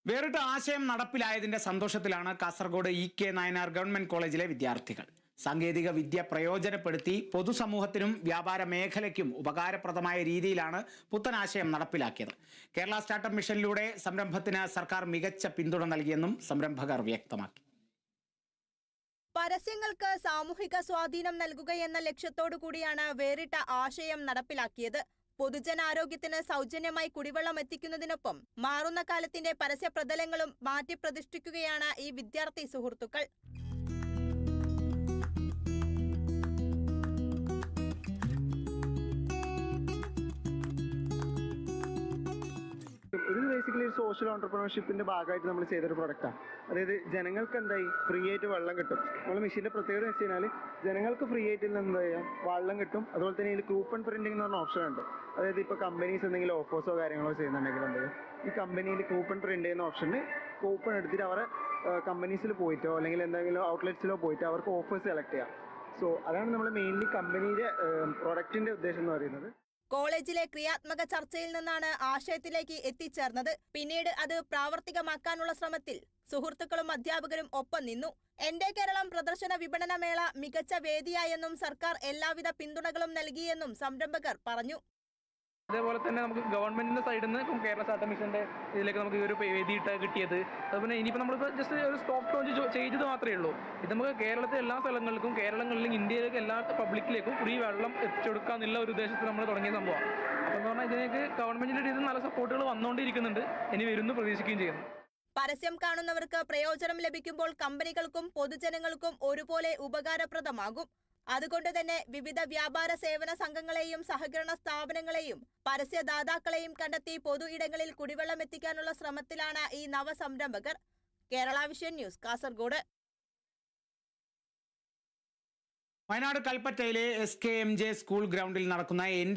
വേറിട്ട ആശയം നടപ്പിലായതിന്റെ സന്തോഷത്തിലാണ് കാസർഗോഡ് ഇ.കെ. നായനാർ ഗവൺമെന്റ് കോളേജിലെ വിദ്യാർത്ഥികൾ. സാങ്കേതിക വിദ്യ പ്രയോജനപ്പെടുത്തി പൊതുസമൂഹത്തിനും വ്യാപാര മേഖലയ്ക്കും ഉപകാരപ്രദമായ രീതിയിലാണ് പുത്തനാശയം നടപ്പിലാക്കിയത്. കേരള സ്റ്റാർട്ടപ്പ് മിഷനിലൂടെ സംരംഭത്തിന് സർക്കാർ മികച്ച പിന്തുണ നൽകിയെന്നും സംരംഭകർ വ്യക്തമാക്കി. പരസ്യങ്ങൾക്ക് സാമൂഹിക സ്വാധീനം നൽകുകയെന്ന ലക്ഷ്യത്തോടു കൂടിയാണ് വേറിട്ട ആശയം നടപ്പിലാക്കിയത്. പൊതുജനാരോഗ്യത്തിന് സൗജന്യമായി കുടിവെള്ളം എത്തിക്കുന്നതിനൊപ്പം മാറുന്ന കാലത്തിന്റെ പരസ്യ പ്രതലങ്ങളും മാറ്റിപ്രതിഷ്ഠിക്കുകയാണ് ഈ വിദ്യാർത്ഥി സുഹൃത്തുക്കൾ. ഇത് ബേസിക്കലി ഒരു സോഷ്യൽ ഓൺടർപ്രണർഷിപ്പിന്റെ ഭാഗമായിട്ട് നമ്മൾ ചെയ്തൊരു പ്രൊഡക്റ്റാണ്. അതായത് ജനങ്ങൾക്ക് എന്തായി ഫ്രീ ആയിട്ട് വെള്ളം കിട്ടും. നമ്മൾ മെഷീൻ്റെ പ്രത്യേകത എന്ന് വെച്ച് കഴിഞ്ഞാൽ ജനങ്ങൾക്ക് ഫ്രീ ആയിട്ട് എന്താ ചെയ്യാം, വെള്ളം കിട്ടും. അതുപോലെ തന്നെ ഇതിൽ കൂപ്പൺ പ്രിന്റിംഗ് എന്ന് പറഞ്ഞ ഓപ്ഷൻ ഉണ്ട്. അതായത് ഇപ്പോൾ കമ്പനീസ് എന്തെങ്കിലും ഓഫേഴ്സോ കാര്യങ്ങളോ ചെയ്യുന്നുണ്ടെങ്കിൽ എന്ത് ഈ കമ്പനിയിൽ കൂപ്പൺ പ്രിന്റ് ചെയ്യുന്ന ഓപ്ഷന് കൂപ്പൺ എടുത്തിട്ട് അവരെ കമ്പനീസിൽ പോയിട്ടോ അല്ലെങ്കിൽ എന്തെങ്കിലും ഔട്ട്ലെറ്റ്സിലോ പോയിട്ട് അവർക്ക് ഓഫേഴ്സ് സെലക്ട് ചെയ്യാം. സോ അതാണ് നമ്മൾ മെയിൻലി കമ്പനിയുടെ പ്രൊഡക്റ്റിന്റെ ഉദ്ദേശം എന്ന് പറയുന്നത്. കോളേജിലെ ക്രിയാത്മക ചർച്ചയിൽ നിന്നാണ് ആശയത്തിലേക്ക് എത്തിച്ചേർന്നത്. പിന്നീട് അത് പ്രാവർത്തികമാക്കാനുള്ള ശ്രമത്തിൽ സുഹൃത്തുക്കളും അധ്യാപകരും ഒപ്പം നിന്നു. എന്റെ കേരളം പ്രദർശന വിപണന മേള മികച്ച വേദിയായെന്നും സർക്കാർ എല്ലാവിധ പിന്തുണകളും നൽകിയെന്നും സംരംഭകർ പറഞ്ഞു. അതേപോലെ തന്നെ നമുക്ക് ഗവൺമെന്റിന്റെ സൈഡിൽ നിന്ന് ഇപ്പം കേരള സ്റ്റാർട്ടപ്പ് മിഷന്റെ ഇതിലേക്ക് നമുക്ക് ഈ ഒരു വേദിയിട്ട് കിട്ടിയത്. അതുപോലെ ഇനിയിപ്പോൾ നമ്മളിപ്പോൾ ജസ്റ്റ് ഒരു സ്റ്റോക്ക് ലോഞ്ച് ചെയ്തത് മാത്രമേ ഉള്ളൂ. ഇത് നമുക്ക് കേരളത്തിലെ എല്ലാ സ്ഥലങ്ങൾക്കും കേരളങ്ങളിലും ഇന്ത്യയിലേക്ക് എല്ലാ പബ്ലിക്കിലേക്കും ഫ്രീ വെള്ളം എത്തിച്ചെടുക്കുക എന്നുള്ള ഒരു ഉദ്ദേശത്തിൽ നമ്മൾ തുടങ്ങിയ സംഭവമാണ്. അപ്പോൾ എന്ന് പറഞ്ഞാൽ ഇതിലേക്ക് ഗവൺമെന്റിന്റെ രീതിയിൽ നല്ല സപ്പോർട്ടുകൾ വന്നുകൊണ്ടിരിക്കുന്നുണ്ട്. ഇനി വരുന്നു പ്രതീക്ഷിക്കുകയും ചെയ്യുന്നു. പരസ്യം കാണുന്നവർക്ക് പ്രയോജനം ലഭിക്കുമ്പോൾ കമ്പനികൾക്കും പൊതുജനങ്ങൾക്കും ഒരുപോലെ ഉപകാരപ്രദമാകും. അതുകൊണ്ട് തന്നെ വിവിധ വ്യാപാര സേവന സംഘങ്ങളെയും സഹകരണ സ്ഥാപനങ്ങളെയും പരസ്യദാതാക്കളെയും കണ്ടെത്തി പൊതു ഇടങ്ങളിൽ കുടിവെള്ളം എത്തിക്കാനുള്ള ശ്രമത്തിലാണ് ഈ നവസംരംഭകർ. Kerala vision news, Kasaragod. വയനാട് കൽപ്പറ്റയിലെ SKMJ സ്കൂൾ ഗ്രൗണ്ടിൽ നടക്കുന്ന എന്റെ